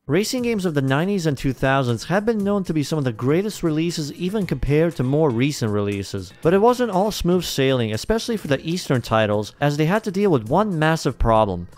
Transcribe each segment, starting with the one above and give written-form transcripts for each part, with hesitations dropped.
Racing games of the 90s and 2000s have been known to be some of the greatest releases even compared to more recent releases. But it wasn't all smooth sailing, especially for the Eastern titles, as they had to deal with one massive problem.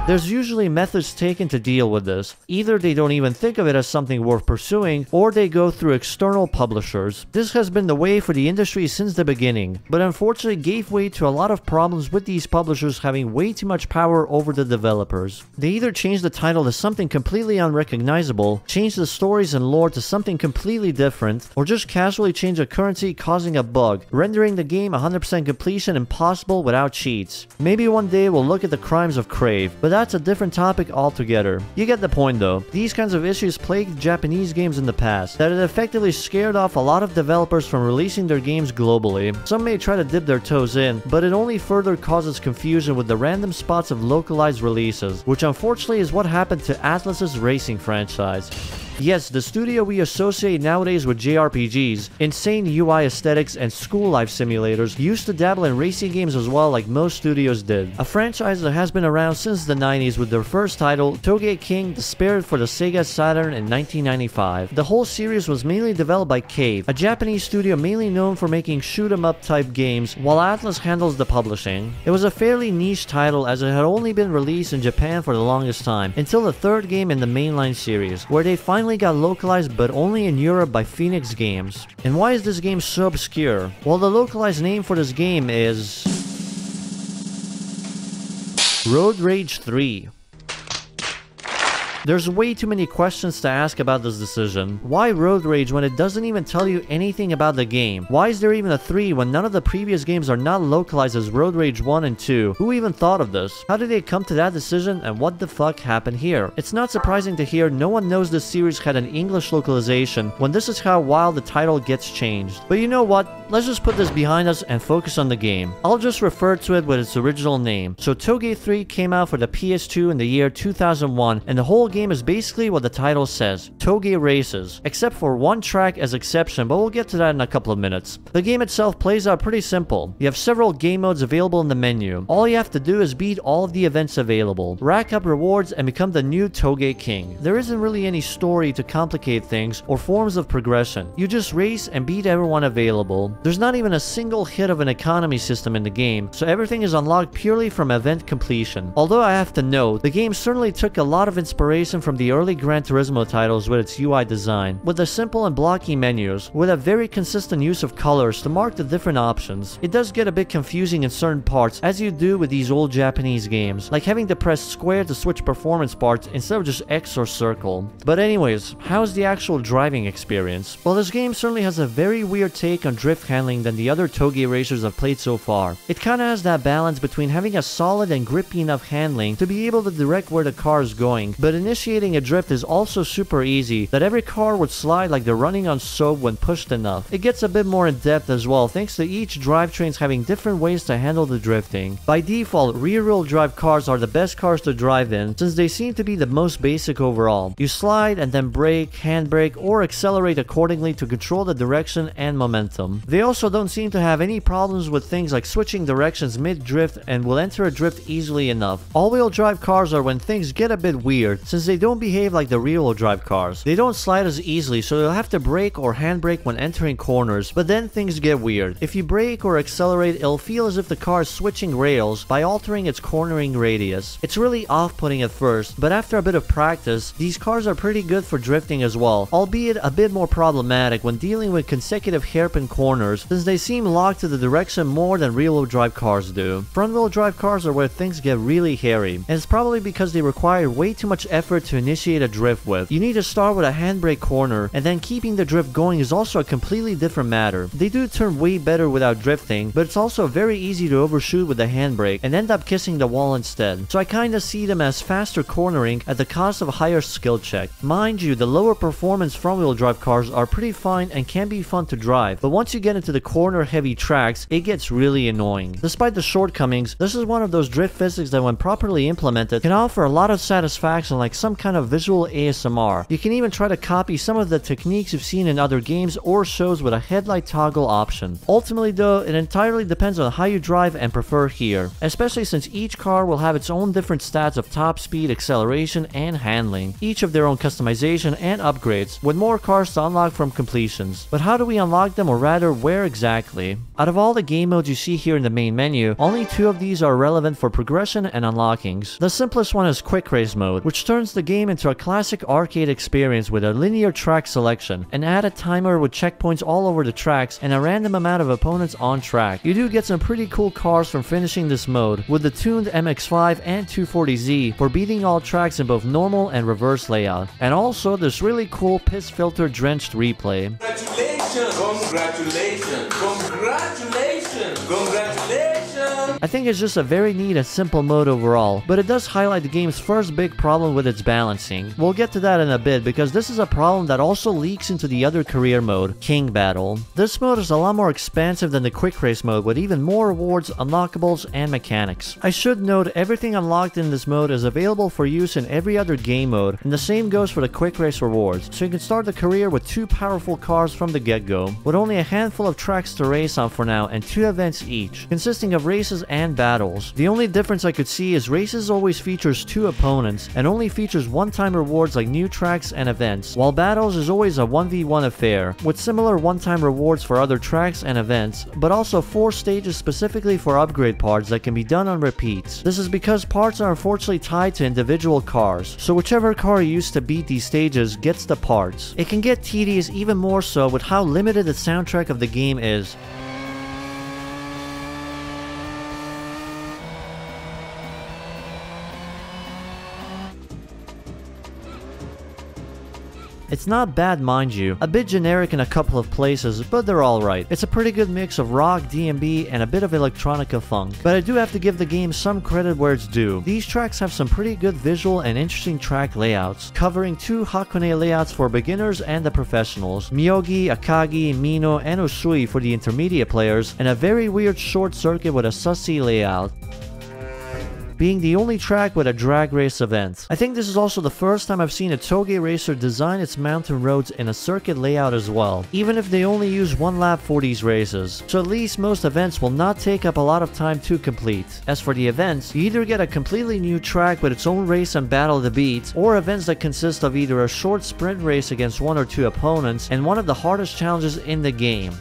There's usually methods taken to deal with this. Either they don't even think of it as something worth pursuing, or they go through external publishers. This has been the way for the industry since the beginning, but unfortunately gave way to a lot of problems with these publishers having way too much power over the developers. They either change the title to something completely unrecognizable, change the stories and lore to something completely different, or just casually change a currency causing a bug, rendering the game 100% completion impossible without cheats. Maybe one day we'll look at the crimes of Crave, but that's a different topic altogether. You get the point though. These kinds of issues plagued Japanese games in the past, that it effectively scared off a lot of developers from releasing their games globally. Some may try to dip their toes in, but it only further causes confusion with the random spots of localized releases, which unfortunately is what happened to Atlus's racing franchise. Yes, the studio we associate nowadays with JRPGs, insane UI aesthetics, and school life simulators used to dabble in racing games as well, like most studios did. A franchise that has been around since the 90s with their first title, Touge King, Despaired for the Sega Saturn in 1995. The whole series was mainly developed by Cave, a Japanese studio mainly known for making shoot-em-up type games, while Atlus handles the publishing. It was a fairly niche title as it had only been released in Japan for the longest time, until the third game in the mainline series, where they finally got localized but only in Europe by Phoenix Games. And why is this game so obscure? Well, the localized name for this game is Road Rage 3. There's way too many questions to ask about this decision. Why Road Rage when it doesn't even tell you anything about the game? Why is there even a 3 when none of the previous games are not localized as Road Rage 1 and 2? Who even thought of this? How did they come to that decision, and what the fuck happened here? It's not surprising to hear no one knows this series had an English localization when this is how wild the title gets changed. But you know what? Let's just put this behind us and focus on the game. I'll just refer to it with its original name. So Touge 3 came out for the PS2 in the year 2001, and the whole game is basically what the title says, Touge Races, except for one track as exception, but we'll get to that in a couple of minutes. The game itself plays out pretty simple. You have several game modes available in the menu. All you have to do is beat all of the events available, rack up rewards, and become the new Touge King. There isn't really any story to complicate things or forms of progression. You just race and beat everyone available. There's not even a single hit of an economy system in the game, so everything is unlocked purely from event completion. Although I have to note, the game certainly took a lot of inspiration from the early Gran Turismo titles with its UI design, with the simple and blocky menus, with a very consistent use of colors to mark the different options. It does get a bit confusing in certain parts, as you do with these old Japanese games, like having to press square to switch performance parts instead of just X or circle. But anyways, how's the actual driving experience? Well, this game certainly has a very weird take on drift handling than the other Touge racers I've played so far. It kinda has that balance between having a solid and grippy enough handling to be able to direct where the car is going, but initiating a drift is also super easy, that every car would slide like they're running on soap when pushed enough. It gets a bit more in depth as well thanks to each drivetrains having different ways to handle the drifting. By default, rear-wheel drive cars are the best cars to drive in since they seem to be the most basic overall. You slide and then brake, handbrake, or accelerate accordingly to control the direction and momentum. They also don't seem to have any problems with things like switching directions mid-drift and will enter a drift easily enough. All-wheel drive cars are when things get a bit weird, since they don't behave like the rear-wheel drive cars. They don't slide as easily, so you'll have to brake or handbrake when entering corners, but then things get weird. If you brake or accelerate, it'll feel as if the car is switching rails by altering its cornering radius. It's really off-putting at first, but after a bit of practice, these cars are pretty good for drifting as well, albeit a bit more problematic when dealing with consecutive hairpin corners, since they seem locked to the direction more than rear-wheel drive cars do. Front-wheel drive cars are where things get really hairy, and it's probably because they require way too much effort to initiate a drift with. You need to start with a handbrake corner, and then keeping the drift going is also a completely different matter. They do turn way better without drifting, but it's also very easy to overshoot with the handbrake and end up kissing the wall instead. So I kinda see them as faster cornering at the cost of a higher skill check. Mind you, the lower performance front-wheel drive cars are pretty fine and can be fun to drive, but once you get into the corner-heavy tracks, it gets really annoying. Despite the shortcomings, this is one of those drift physics that when properly implemented can offer a lot of satisfaction, like some kind of visual ASMR. You can even try to copy some of the techniques you've seen in other games or shows with a headlight toggle option. Ultimately though, it entirely depends on how you drive and prefer here, especially since each car will have its own different stats of top speed, acceleration, and handling, each of their own customization and upgrades, with more cars to unlock from completions. But how do we unlock them, or rather, where exactly? Out of all the game modes you see here in the main menu, only 2 of these are relevant for progression and unlockings. The simplest one is Quick Race mode, which turns the game into a classic arcade experience with a linear track selection, an added timer with checkpoints all over the tracks, and a random amount of opponents on track. You do get some pretty cool cars from finishing this mode, with the tuned MX-5 and 240Z for beating all tracks in both normal and reverse layout. And also this really cool piss filter drenched replay. Congratulations! Congratulations! Congratulations! Congratulations! I think it's just a very neat and simple mode overall, but it does highlight the game's first big problem with its balancing. We'll get to that in a bit, because this is a problem that also leaks into the other career mode, King Battle. This mode is a lot more expansive than the Quick Race mode, with even more rewards, unlockables, and mechanics. I should note, everything unlocked in this mode is available for use in every other game mode, and the same goes for the Quick Race rewards, so you can start the career with 2 powerful cars from the get-go, with only a handful of tracks to race on for now and 2 events each, consisting of races and battles. The only difference I could see is races always features 2 opponents and only features one-time rewards like new tracks and events, while battles is always a 1v1 affair, with similar one-time rewards for other tracks and events, but also 4 stages specifically for upgrade parts that can be done on repeats. This is because parts are unfortunately tied to individual cars, so whichever car you use to beat these stages gets the parts. It can get tedious even more so with how limited the soundtrack of the game is. It's not bad, mind you, a bit generic in a couple of places, but they're alright. It's a pretty good mix of rock, D&B, and a bit of electronica funk. But I do have to give the game some credit where it's due. These tracks have some pretty good visual and interesting track layouts, covering 2 Hakone layouts for beginners and the professionals, Miyogi, Akagi, Mino, and Usui for the intermediate players, and a very weird short circuit with a sussy layout, being the only track with a drag race event. I think this is also the first time I've seen a Toge racer design its mountain roads in a circuit layout as well, even if they only use 1 lap for these races, so at least most events will not take up a lot of time to complete. As for the events, you either get a completely new track with its own race and battle to beat, or events that consist of either a short sprint race against 1 or 2 opponents and one of the hardest challenges in the game.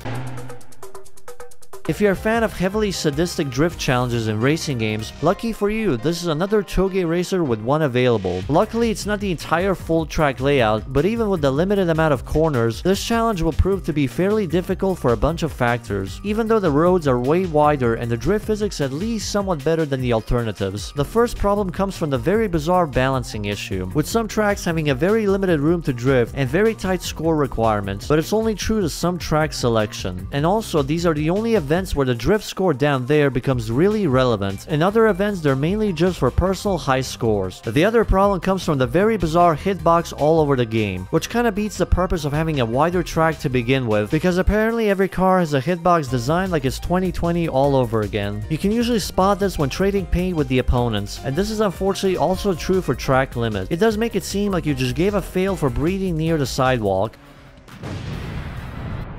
If you're a fan of heavily sadistic drift challenges in racing games, lucky for you, this is another Toge racer with 1 available. Luckily, it's not the entire full track layout, but even with the limited amount of corners, this challenge will prove to be fairly difficult for a bunch of factors, even though the roads are way wider and the drift physics at least somewhat better than the alternatives. The first problem comes from the very bizarre balancing issue, with some tracks having a very limited room to drift and very tight score requirements, but it's only true to some track selection. And also, these are the only events where the drift score down there becomes really relevant. In other events, they're mainly just for personal high scores. The other problem comes from the very bizarre hitbox all over the game, which kinda beats the purpose of having a wider track to begin with, because apparently every car has a hitbox designed like it's 2020 all over again. You can usually spot this when trading paint with the opponents, and this is unfortunately also true for track limit. It does make it seem like you just gave a fail for breathing near the sidewalk.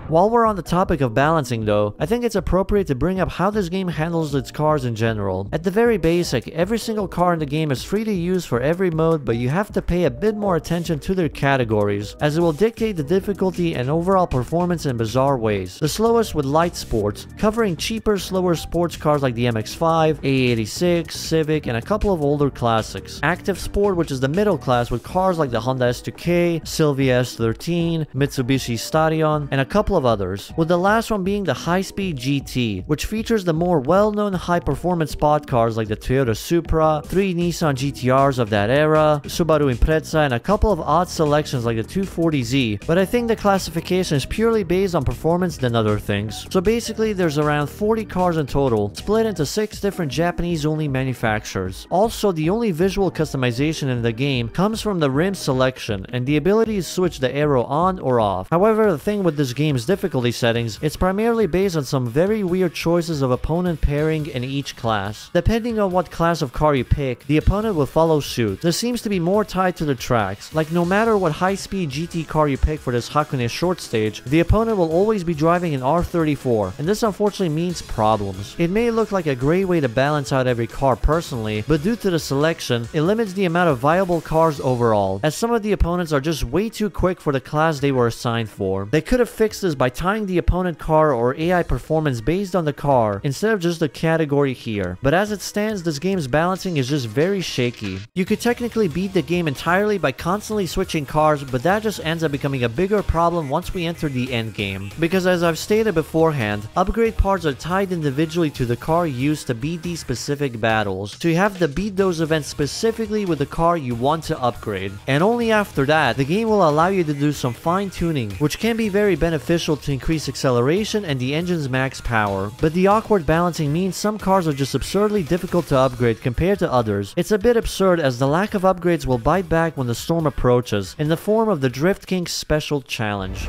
While we're on the topic of balancing though, I think it's appropriate to bring up how this game handles its cars in general. At the very basic, every single car in the game is free to use for every mode, but you have to pay a bit more attention to their categories, as it will dictate the difficulty and overall performance in bizarre ways. The slowest with Light Sports, covering cheaper, slower sports cars like the MX-5, A86, Civic, and a couple of older classics. Active Sport, which is the middle class with cars like the Honda S2K, Silvia S13, Mitsubishi Stadion, and a couple of others, with the last one being the high-speed GT, which features the more well-known high-performance spot cars like the Toyota Supra, 3 Nissan GTRs of that era, Subaru Impreza, and a couple of odd selections like the 240Z, but I think the classification is purely based on performance than other things. So basically, there's around 40 cars in total, split into 6 different Japanese-only manufacturers. Also, the only visual customization in the game comes from the rim selection and the ability to switch the arrow on or off. However, the thing with this game is difficulty settings, it's primarily based on some very weird choices of opponent pairing in each class. Depending on what class of car you pick, the opponent will follow suit. This seems to be more tied to the tracks. Like no matter what high-speed GT car you pick for this Hakone short stage, the opponent will always be driving an R34, and this unfortunately means problems. It may look like a great way to balance out every car personally, but due to the selection, it limits the amount of viable cars overall, as some of the opponents are just way too quick for the class they were assigned for. They could have fixed this by tying the opponent car or AI performance based on the car instead of just the category here, but as it stands, this game's balancing is just very shaky. You could technically beat the game entirely by constantly switching cars, but that just ends up becoming a bigger problem once we enter the end game, because as I've stated beforehand, upgrade parts are tied individually to the car used to beat these specific battles, so you have to beat those events specifically with the car you want to upgrade, and only after that, the game will allow you to do some fine-tuning, which can be very beneficial to increase acceleration and the engine's max power, but the awkward balancing means some cars are just absurdly difficult to upgrade compared to others. It's a bit absurd as the lack of upgrades will bite back when the storm approaches, in the form of the Drift King Special Challenge.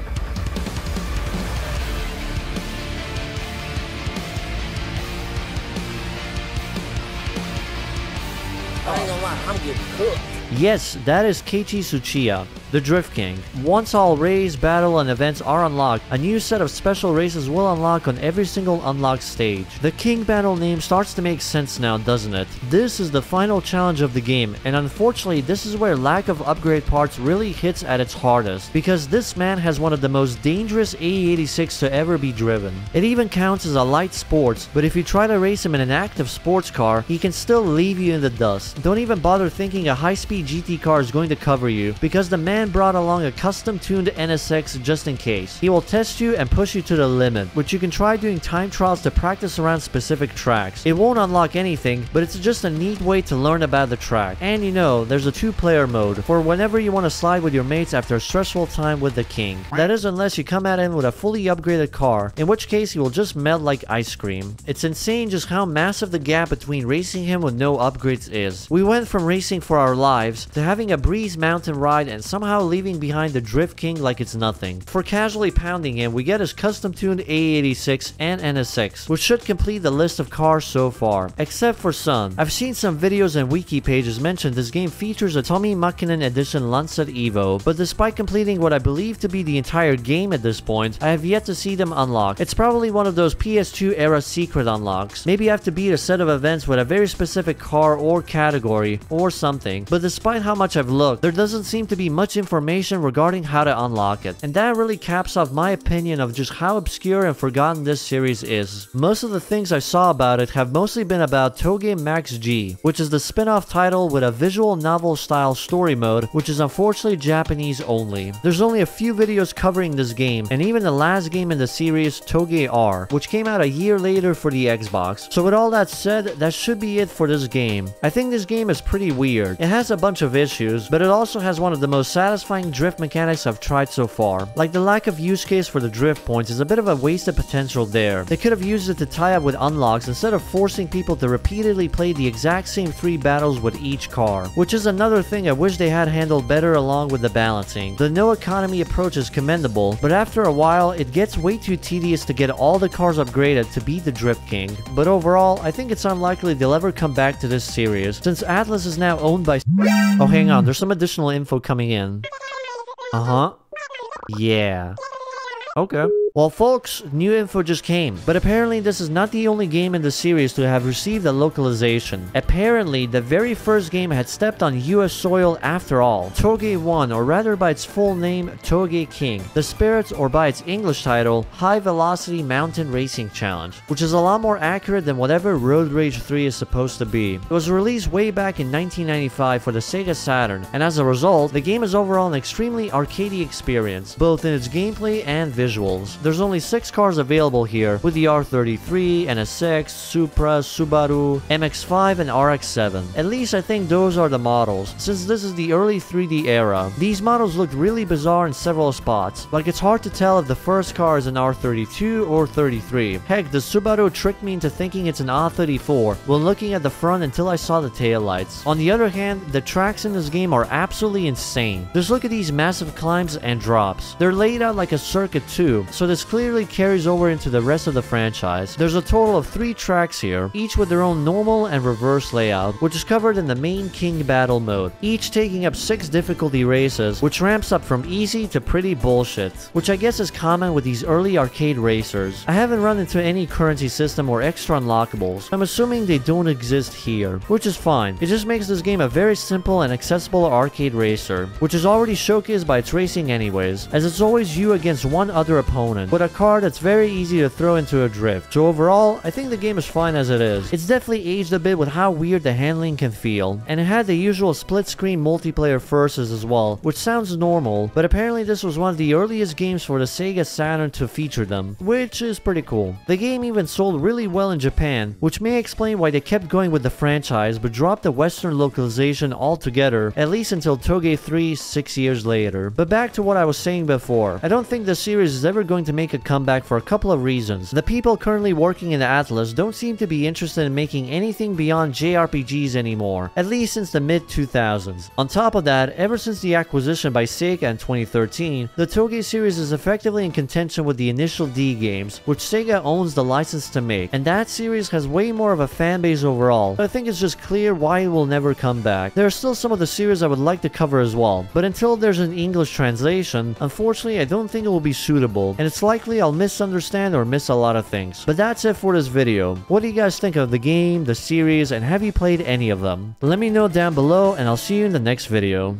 I ain't gonna lie, I'm getting cooked. Yes, that is Keiichi Tsuchiya, the Drift King. Once all race, battle, and events are unlocked, a new set of special races will unlock on every single unlocked stage. The King battle name starts to make sense now, doesn't it? This is the final challenge of the game, and unfortunately this is where lack of upgrade parts really hits at its hardest, because this man has one of the most dangerous AE86 to ever be driven. It even counts as a light sports, but if you try to race him in an active sports car, he can still leave you in the dust. Don't even bother thinking a high-speed GT car is going to cover you, because the man brought along a custom-tuned NSX just in case. He will test you and push you to the limit, which you can try doing time trials to practice around specific tracks. It won't unlock anything, but it's just a neat way to learn about the track. And you know, there's a 2-player mode, for whenever you want to slide with your mates after a stressful time with the King. That is unless you come at him with a fully upgraded car, in which case he will just melt like ice cream. It's insane just how massive the gap between racing him with no upgrades is. We went from racing for our lives to having a breeze mountain ride and somehow leaving behind the Drift King like it's nothing. For casually pounding him, we get his custom-tuned A86 and NSX, which should complete the list of cars so far, except for Sun. I've seen some videos and wiki pages mention this game features a Tommy Makinen Edition Lancet Evo, but despite completing what I believe to be the entire game at this point, I have yet to see them unlocked. It's probably one of those PS2 era secret unlocks. Maybe I have to beat a set of events with a very specific car or category or something, but despite how much I've looked, there doesn't seem to be much information regarding how to unlock it, and that really caps off my opinion of just how obscure and forgotten this series is. Most of the things I saw about it have mostly been about Toge Max G, which is the spin-off title with a visual novel style story mode, which is unfortunately Japanese only. There's only a few videos covering this game, and even the last game in the series, Toge R, which came out a year later for the Xbox. So with all that said, that should be it for this game. I think this game is pretty weird. It has a bunch of issues, but it also has one of the most satisfying drift mechanics I've tried so far. Like the lack of use case for the drift points is a bit of a wasted potential there. They could have used it to tie up with unlocks instead of forcing people to repeatedly play the exact same 3 battles with each car, which is another thing I wish they had handled better along with the balancing. The no economy approach is commendable, but after a while it gets way too tedious to get all the cars upgraded to beat the Drift King. But overall, I think it's unlikely they'll ever come back to this series, since Atlus is now owned by... Oh, hang on, there's some additional info coming in. Yeah. Okay. Well folks, new info just came, but apparently this is not the only game in the series to have received a localization. Apparently, the very first game had stepped on US soil after all. Toge 1, or rather by its full name, Toge King. The Spirits, or by its English title, High Velocity Mountain Racing Challenge, which is a lot more accurate than whatever Road Rage 3 is supposed to be. It was released way back in 1995 for the Sega Saturn, and as a result, the game is overall an extremely arcadey experience, both in its gameplay and visuals. There's only 6 cars available here, with the R33, NSX, Supra, Subaru, MX-5, and RX-7. At least I think those are the models, since this is the early 3D era. These models looked really bizarre in several spots, like it's hard to tell if the first car is an R32 or 33. Heck, the Subaru tricked me into thinking it's an R34 when looking at the front until I saw the taillights. On the other hand, the tracks in this game are absolutely insane. Just look at these massive climbs and drops. They're laid out like a circuit too, so this clearly carries over into the rest of the franchise. There's a total of 3 tracks here, each with their own normal and reverse layout, which is covered in the main King Battle mode, each taking up 6 difficulty races, which ramps up from easy to pretty bullshit, which I guess is common with these early arcade racers. I haven't run into any currency system or extra unlockables. I'm assuming they don't exist here, which is fine. It just makes this game a very simple and accessible arcade racer, which is already showcased by its racing anyways, as it's always you against one other opponent, with a car that's very easy to throw into a drift. So overall, I think the game is fine as it is. It's definitely aged a bit with how weird the handling can feel, and it had the usual split-screen multiplayer versus as well, which sounds normal, but apparently this was one of the earliest games for the Sega Saturn to feature them, which is pretty cool. The game even sold really well in Japan, which may explain why they kept going with the franchise but dropped the Western localization altogether, at least until Toge 3 6 years later. But back to what I was saying before, I don't think the series is ever going to make a comeback for a couple of reasons. The people currently working in Atlus don't seem to be interested in making anything beyond JRPGs anymore, at least since the mid-2000s. On top of that, ever since the acquisition by Sega in 2013, the Toge series is effectively in contention with the initial D games, which Sega owns the license to make, and that series has way more of a fanbase overall. I think it's just clear why it will never come back. There are still some of the series I would like to cover as well, but until there's an English translation, unfortunately I don't think it will be suitable, and it's likely I'll misunderstand or miss a lot of things. But that's it for this video. What do you guys think of the game, the series, and have you played any of them? Let me know down below, and I'll see you in the next video.